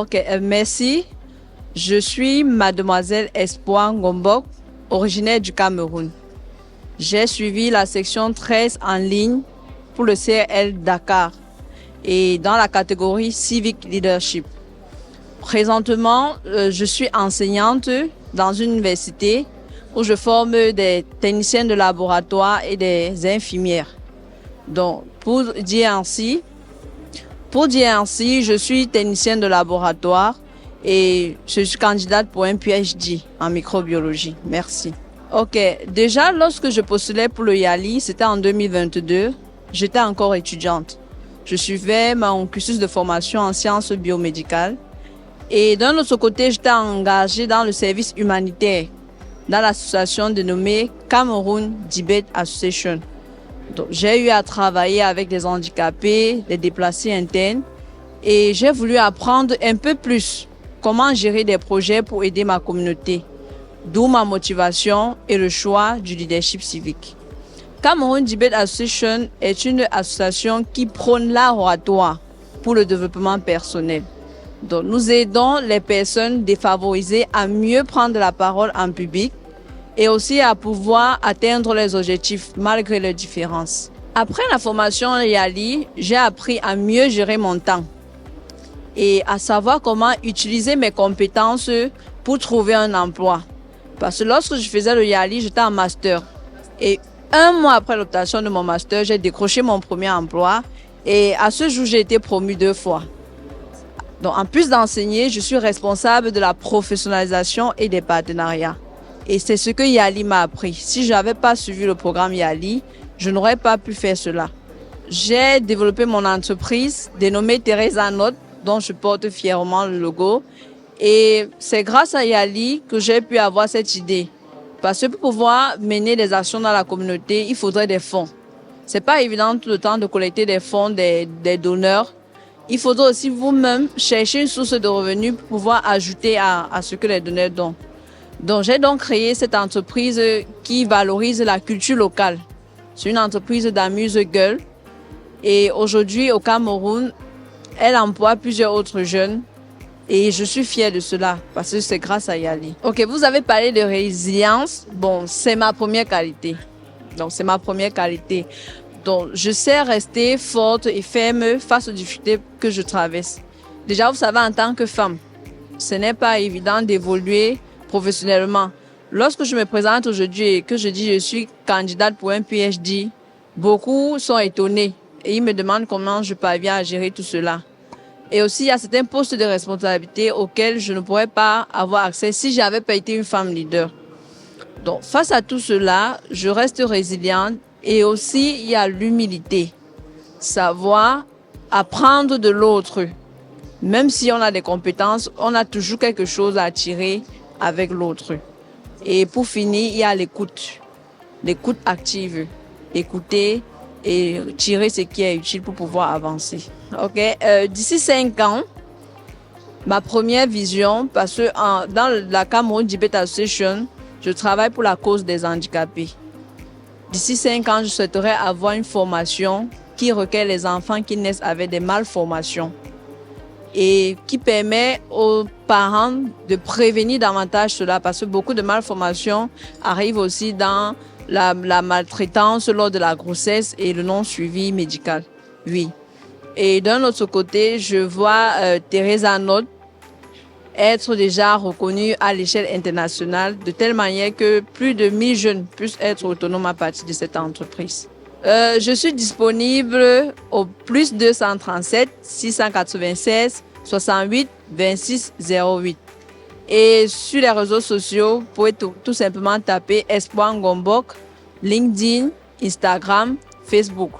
Ok, merci. Je suis mademoiselle Espoir Ngombok, originaire du Cameroun. J'ai suivi la section 13 en ligne pour le CRL Dakar et dans la catégorie Civic Leadership. Présentement, je suis enseignante dans une université où je forme des techniciens de laboratoire et des infirmières. Donc, pour dire ainsi, je suis technicienne de laboratoire et je suis candidate pour un PhD en microbiologie. Merci. Ok, déjà lorsque je postulais pour le YALI, c'était en 2022, j'étais encore étudiante. Je suivais mon cursus de formation en sciences biomédicales. Et d'un autre côté, j'étais engagée dans le service humanitaire, dans l'association dénommée Cameroun Debate Association. Donc, j'ai eu à travailler avec des handicapés, des déplacés internes, et j'ai voulu apprendre un peu plus comment gérer des projets pour aider ma communauté, d'où ma motivation et le choix du leadership civique. Cameroun Debate Association est une association qui prône l'art oratoire pour le développement personnel. Donc, nous aidons les personnes défavorisées à mieux prendre la parole en public et aussi à pouvoir atteindre les objectifs malgré leurs différences. Après la formation YALI, j'ai appris à mieux gérer mon temps et à savoir comment utiliser mes compétences pour trouver un emploi. Parce que lorsque je faisais le YALI, j'étais en master. Et un mois après l'obtention de mon master, j'ai décroché mon premier emploi et à ce jour, j'ai été promue 2 fois. Donc, en plus d'enseigner, je suis responsable de la professionnalisation et des partenariats. Et c'est ce que YALI m'a appris. Si je n'avais pas suivi le programme YALI, je n'aurais pas pu faire cela. J'ai développé mon entreprise dénommée Teresa Note, dont je porte fièrement le logo. Et c'est grâce à YALI que j'ai pu avoir cette idée. Parce que pour pouvoir mener des actions dans la communauté, il faudrait des fonds. C'est pas évident tout le temps de collecter des fonds des donneurs. Il faudra aussi vous-même chercher une source de revenus pour pouvoir ajouter à ce que les donneurs donnent. Donc, j'ai donc créé cette entreprise qui valorise la culture locale. C'est une entreprise d'amuse-gueule. Et aujourd'hui, au Cameroun, elle emploie plusieurs autres jeunes. Et je suis fière de cela parce que c'est grâce à YALI. Ok, vous avez parlé de résilience. Bon, c'est ma première qualité. Donc, je sais rester forte et ferme face aux difficultés que je traverse. Déjà, vous savez, en tant que femme, ce n'est pas évident d'évoluer professionnellement. Lorsque je me présente aujourd'hui et que je dis que je suis candidate pour un PhD, beaucoup sont étonnés et ils me demandent comment je parviens à gérer tout cela. Et aussi, il y a certains postes de responsabilité auxquels je ne pourrais pas avoir accès si je n'avais pas été une femme leader. Donc, face à tout cela, je reste résiliente et aussi, il y a l'humilité. Savoir apprendre de l'autre. Même si on a des compétences, on a toujours quelque chose à tirer avec l'autre. Et pour finir, il y a l'écoute. L'écoute active. Écouter et tirer ce qui est utile pour pouvoir avancer. Ok. D'ici 5 ans, ma première vision, parce que dans la Cameroun Debate Association, je travaille pour la cause des handicapés. D'ici 5 ans, je souhaiterais avoir une formation qui requiert les enfants qui naissent avec des malformations et qui permet aux parents de prévenir davantage cela parce que beaucoup de malformations arrivent aussi dans la maltraitance lors de la grossesse et le non-suivi médical. Oui. Et d'un autre côté, je vois Teresa Note être déjà reconnue à l'échelle internationale de telle manière que plus de 1000 jeunes puissent être autonomes à partir de cette entreprise. Je suis disponible au plus 237 696 68 26 08. Et sur les réseaux sociaux, vous pouvez tout simplement taper Espoir Ngombok, LinkedIn, Instagram, Facebook.